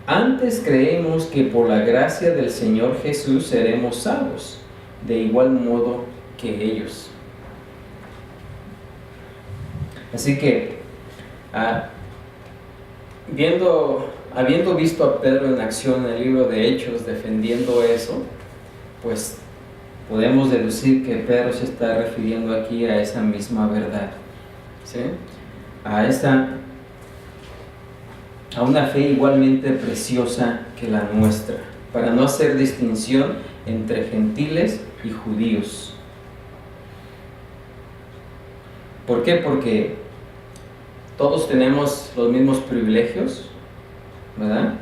Antes creemos que por la gracia del Señor Jesús seremos salvos, de igual modo que ellos. Así que, habiendo visto a Pedro en acción en el libro de Hechos defendiendo eso, pues podemos deducir que Pedro se está refiriendo aquí a esa misma verdad, ¿sí? A una fe igualmente preciosa que la nuestra, para no hacer distinción entre gentiles y judíos. ¿Por qué? Porque todos tenemos los mismos privilegios, ¿verdad?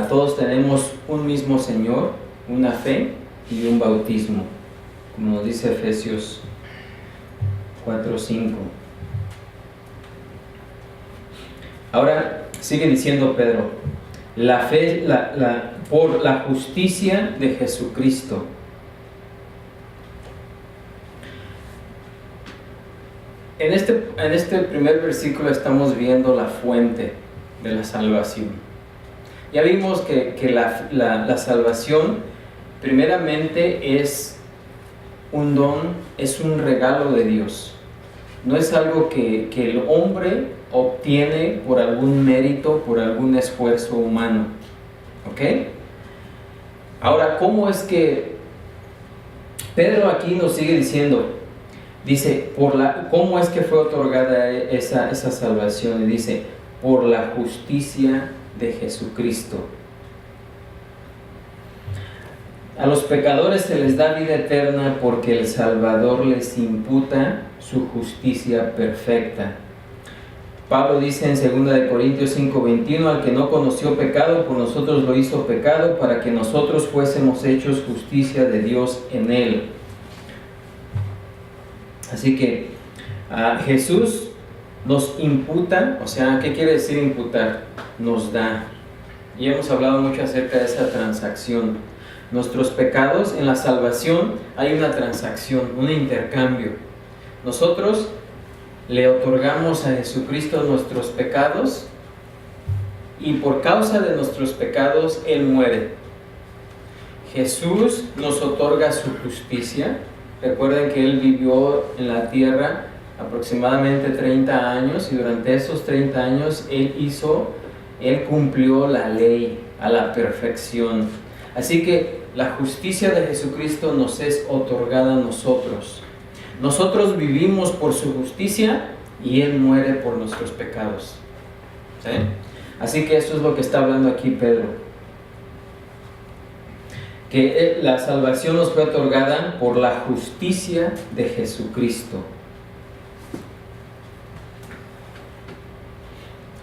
Todos tenemos un mismo Señor, una fe y un bautismo, como nos dice Efesios 4:5. Ahora sigue diciendo Pedro, la fe por la justicia de Jesucristo. En este primer versículo estamos viendo la fuente de la salvación. Ya vimos que la salvación primeramente es un don, es un regalo de Dios. No es algo que el hombre obtiene por algún mérito, por algún esfuerzo humano. ¿Ok? Ahora, ¿cómo es que Pedro aquí nos sigue diciendo? Dice, ¿cómo es que fue otorgada esa salvación? Y dice, por la justicia de Jesucristo. A los pecadores se les da vida eterna porque el Salvador les imputa su justicia perfecta. Pablo dice en 2 Corintios 5:21, al que no conoció pecado, por nosotros lo hizo pecado, para que nosotros fuésemos hechos justicia de Dios en él. Así que Jesús nos imputa, o sea, ¿qué quiere decir imputar? Nos da. Y hemos hablado mucho acerca de esa transacción. Nuestros pecados, en la salvación hay una transacción, un intercambio. Nosotros le otorgamos a Jesucristo nuestros pecados y por causa de nuestros pecados Él muere. Jesús nos otorga su justicia. Recuerden que Él vivió en la tierra aproximadamente 30 años y durante esos 30 años Él cumplió la ley a la perfección. Así que la justicia de Jesucristo nos es otorgada a nosotros. Nosotros vivimos por su justicia y Él muere por nuestros pecados. ¿Sí? Así que eso es lo que está hablando aquí Pedro. Que la salvación nos fue otorgada por la justicia de Jesucristo.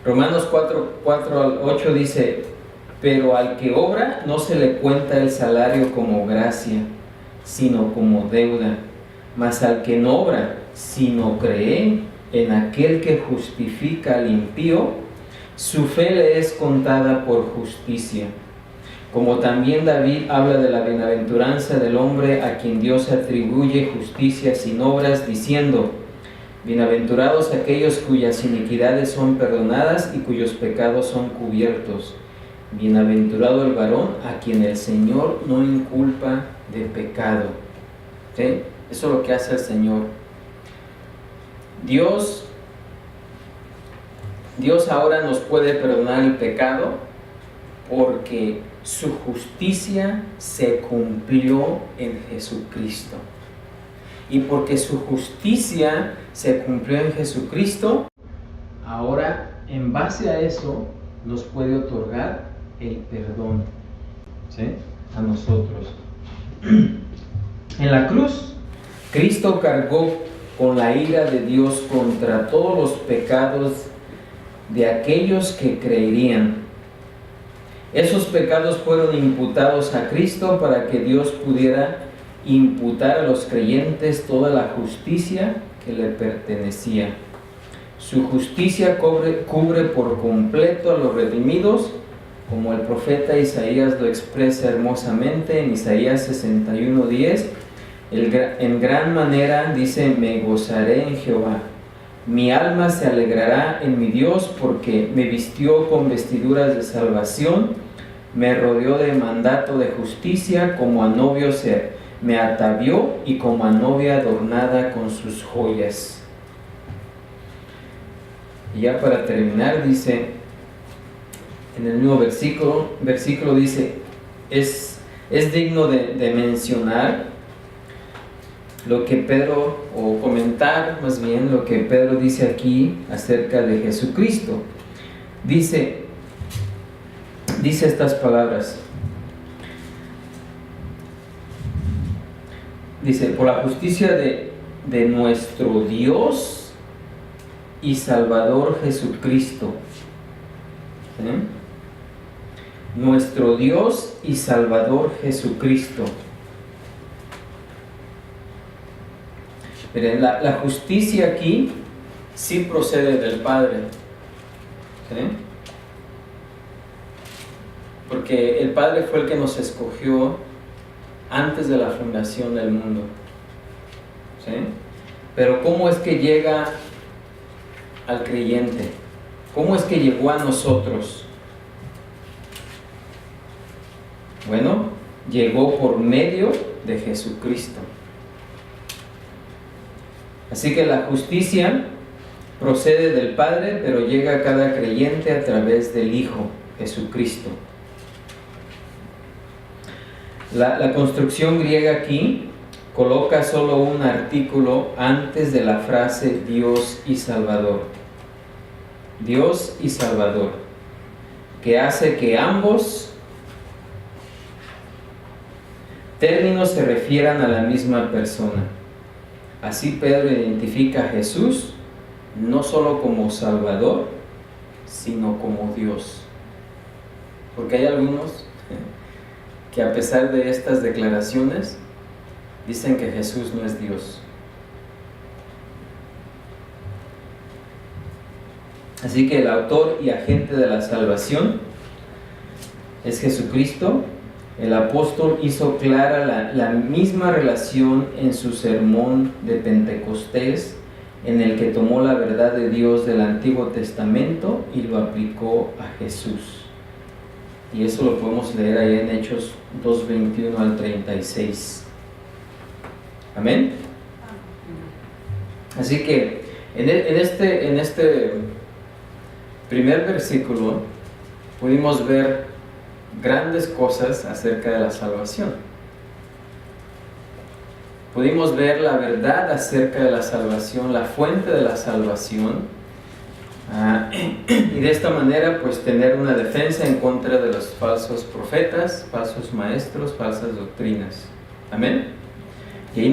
Romanos 4:8 dice, pero al que obra no se le cuenta el salario como gracia, sino como deuda. Mas al que no obra, sino cree en aquel que justifica al impío, su fe le es contada por justicia. Como también David habla de la bienaventuranza del hombre a quien Dios atribuye justicia sin obras, diciendo, bienaventurados aquellos cuyas iniquidades son perdonadas y cuyos pecados son cubiertos. Bienaventurado el varón a quien el Señor no inculpa de pecado. ¿Sí? Eso es lo que hace el Señor. Dios ahora nos puede perdonar el pecado porque su justicia se cumplió en Jesucristo. Y porque su justicia se cumplió en Jesucristo, ahora en base a eso nos puede otorgar el perdón, ¿sí? A nosotros. En la cruz Cristo cargó con la ira de Dios contra todos los pecados de aquellos que creerían. Esos pecados fueron imputados a Cristo para que Dios pudiera imputar a los creyentes toda la justicia que le pertenecía. Su justicia cubre por completo a los redimidos, como el profeta Isaías lo expresa hermosamente en Isaías 61:10. En gran manera dice: me gozaré en Jehová. Mi alma se alegrará en mi Dios, porque me vistió con vestiduras de salvación, me rodeó de mandato de justicia, como a novio me atavió, y como a novia adornada con sus joyas. Y ya para terminar, dice, en el mismo versículo dice, es digno de mencionar lo que Pedro, o comentar más bien lo que Pedro dice aquí acerca de Jesucristo. Dice estas palabras. Dice: por la justicia de nuestro Dios y Salvador Jesucristo. ¿Sí? Nuestro Dios y Salvador Jesucristo. Miren, la justicia aquí sí procede del Padre. ¿Sí? Porque el Padre fue el que nos escogió antes de la fundación del mundo. ¿Sí? Pero ¿cómo es que llega al creyente? ¿Cómo es que llegó a nosotros? Bueno, llegó por medio de Jesucristo. Así que la justicia procede del Padre, pero llega a cada creyente a través del Hijo, Jesucristo. La construcción griega aquí coloca solo un artículo antes de la frase Dios y Salvador. Dios y Salvador, que hace que ambos términos se refieran a la misma persona. Así Pedro identifica a Jesús no solo como Salvador, sino como Dios. Porque hay algunos que a pesar de estas declaraciones dicen que Jesús no es Dios. Así que el autor y agente de la salvación es Jesucristo. El apóstol hizo clara la misma relación en su sermón de Pentecostés, en el que tomó la verdad de Dios del Antiguo Testamento y lo aplicó a Jesús. Y eso lo podemos leer ahí en Hechos 2:21 al 36. Amén. Así que en este primer versículo pudimos ver grandes cosas acerca de la salvación. Pudimos ver la verdad acerca de la salvación, la fuente de la salvación, y de esta manera pues tener una defensa en contra de los falsos profetas, falsos maestros, falsas doctrinas. Amén. Y ahí